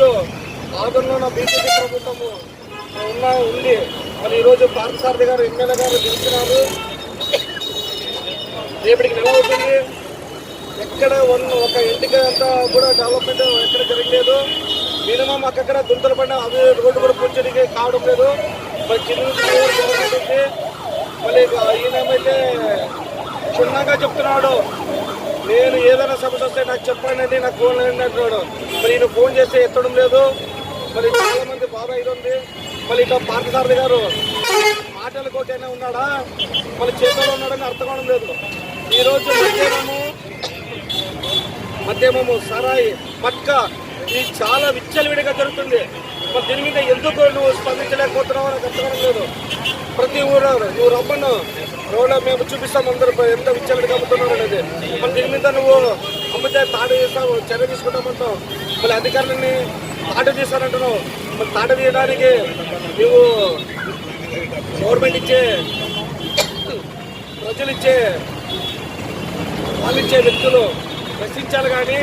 ఈరోజు ఆంధ్రలో ఉన్న బీజేపీ ప్రభుత్వము ఉంది. మరి ఈరోజు పార్థసారథి గారు ఎమ్మెల్యే గారు గెలిచినారు. రేపటికి నెల అవుతుంది. ఎక్కడ ఒక ఇంటికి అంతా కూడా డెవలప్మెంట్ ఎక్కడ జరగలేదు. మినిమం అక్కడ దుంతలు పడిన అవి రోడ్డు కూడా పూర్తికి కావడం లేదు. మరి గవర్నమెంట్ మళ్ళీ ఈయన ఎమ్మెల్యే క్షుణ్ణంగా చెప్తున్నాడు, నేను ఏదైనా సమస్య వస్తే నాకు చెప్పండి, నాకు ఫోన్ అయ్యండి అంటున్నాడు. మరి ఈయన ఫోన్ చేస్తే ఎత్తడం లేదు. మరి చాలా మంది బాధ అయింది. మళ్ళీ ఇక పార్థసారథి గారు మాటల కోటైనా ఉన్నాడా, మళ్ళీ చేతుల్లో ఉన్నాడని అర్థం కావడం లేదు. ఈరోజు మద్యమము సరాయి మట్కా ఇది చాలా విచ్చలవిడిగా జరుగుతుంది. మరి దీని మీద ఎందుకు నువ్వు స్పందించలేకపోతున్నావు నాకు అర్థం కావడం లేదు. ప్రతి ఊరు నువ్వు రమ్మను, రోడ్లో మేము చూపిస్తాం అందరూ ఎంత విచ్చలవిడిగా అమ్ముతున్నావు అనేది. మరి దీని మీద నువ్వు అమ్మితే తాడు చేస్తావు, చర్య తీసుకుంటామంటావు. మళ్ళీ అధికారులని తాడు తీస్తానంటున్నావు. మరి తాడు తీయడానికి నువ్వు గవర్నమెంట్ ఇచ్చే ప్రజలు ఇచ్చే పాలించే వ్యక్తులు ప్రశ్నించాలి కానీ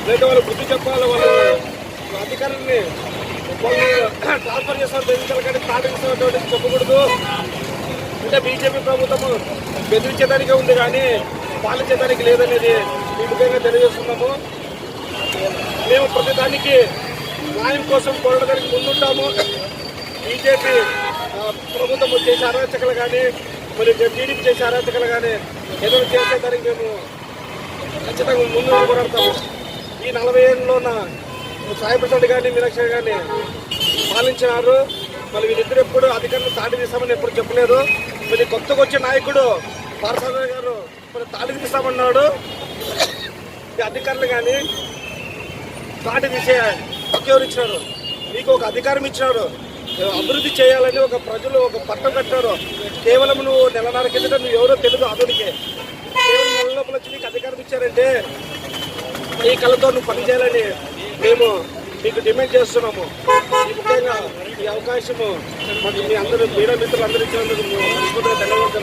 లేదా వాళ్ళు బుద్ధి చెప్పాలి. వాళ్ళ అధికారులని వాళ్ళు ట్రాన్స్ఫర్ చేస్తారు బెదిరించాలి కానీ తాటించినటువంటి చెప్పకూడదు. అంటే బీజేపీ ప్రభుత్వము బెదిరించేదానికే ఉంది కానీ పాలించేదానికి లేదనేది ముఖ్యంగా తెలియజేస్తున్నాము. మేము ప్రతిదానికి న్యాయం కోసం పోరాడడానికి ముందుంటాము. బీజేపీ ప్రభుత్వం చేసే అరాచకలు కానీ మరి టీడీపీ చేసే అరాచకలు కానీ ఏదైనా చేసేదానికి మేము ఖచ్చితంగా ముందు పోరాడతాము. ఈ 40 ఏళ్ళలోన సాయిప్రసాద్ కానీ మీనాక్షి కానీ పాలించినారు. మళ్ళీ వీళ్ళిద్దరు ఎప్పుడు అధికారులు తాటి తీస్తామని ఎప్పుడు చెప్పలేదు. మళ్ళీ కొత్తగా వచ్చే నాయకుడు పార్థసారథి గారు మరి తాటి తీస్తామన్నాడు. ఈ అధికారులు కానీ తాటి తీసే హక్కు ఎవరు ఇచ్చినారు? మీకు ఒక అధికారం ఇచ్చినారు, అభివృద్ధి చేయాలని ఒక ప్రజలు ఒక పట్టం కట్టారు. కేవలం నువ్వు నెలన్నర కిందట నువ్వు ఎవరో తెలియదు అతనికి. కేవలం నెల లోపల వచ్చి నీకు అధికారం ఇచ్చారంటే ఈ కళతో నువ్వు పనిచేయాలని మేము మీకు డిమాండ్ చేస్తున్నాము. ఈ ముఖ్యంగా ఈ అవకాశము మీ అందరూ మీడియా మిత్రులు అందరూ ఇచ్చినందుకు ధన్యవాదాలు.